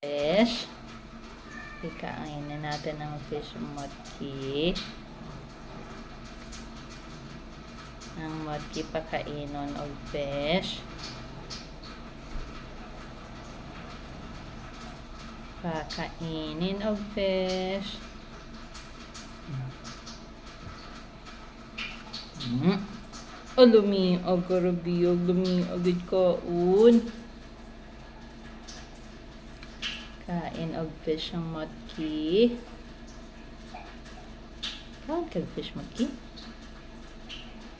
Fish. Ikainin natin ang fish motki. Ang motki pakainon og fish. Pakainin og fish. O lumi og karabiyog, lumi agad kaon. Kain og fish ang motki. Kaon kag fish motki?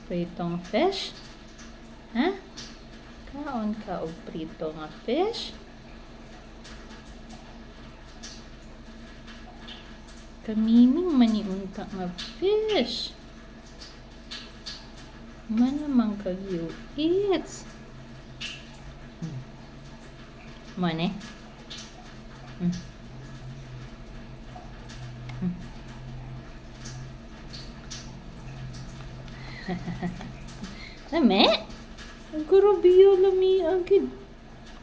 Pritong fish? Ha? Kaon ka og prito nga fish? Kamiming maniunta nga fish. Manamang kag you eats. Mane? Lame? Ang karabiyo lami agad.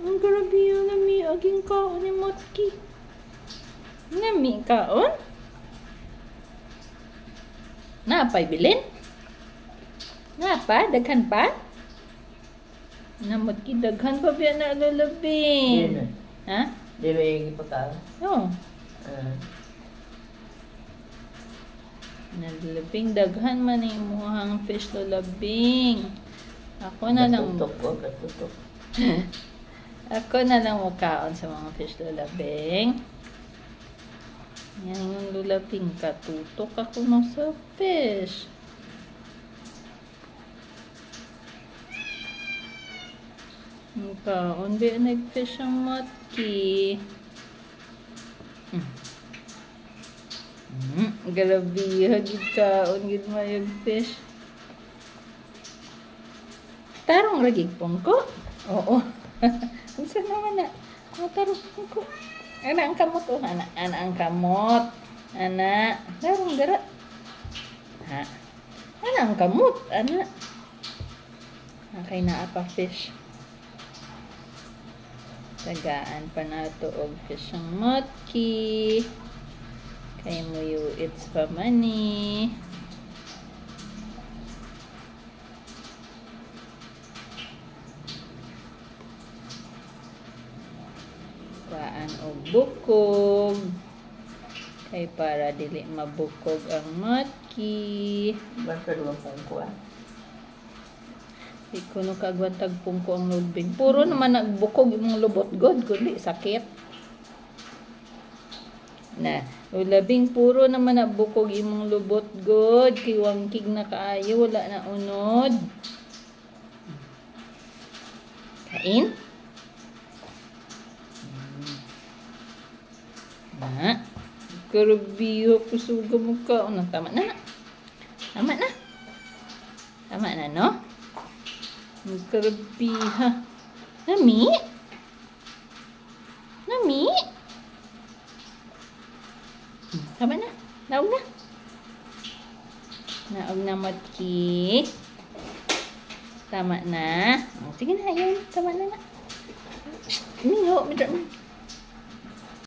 Ang karabiyo lami aging kaon ni motki. Lami kaon? Napay bilin? Napa? Daghan pa? Motki daghan pa biya na lalabing. Ha? Di ba yung ipagkaan? Oo. Nalalabing daghan man yung muhang fish lalabing. Ako na lang. Katutok. Ako na lang makaon sa mga fish lalabing. Yan yung lalabing katutok ako na sa fish. Kaon ba nag-fish ang motki? Grabe, hagid kaon gid mayag fish. Tarong lagi pungko? Oo. Unsa naman na? Tarong pungko. Ana ang kamot o ana ang kamot. Ana, tarong dara. Ha. Ana ang kamot, ana. Kay naa pa fish. Tagaan pa na ito og fish ang motki. Kay mo you it's pa money. Taan og bukog. Kay para dili mabukog ang motki. Basta luwang pungko Ikuno kagwantag pungko ang lubing. Puro naman nagbukog yung lubot god, kundi sakit. Na, labing puro naman nagbukog yung lubot god, kay wangkig na kaayo, wala na unod. Kain? Na, karabiyo, kusuga mo ka. Tama na. Tama na. Tama na, no? Karabiha. Nami? Nami? Tama na. Naog na. Naog na motki. Tama na. Sige na, yun. Tama na na. Mingo.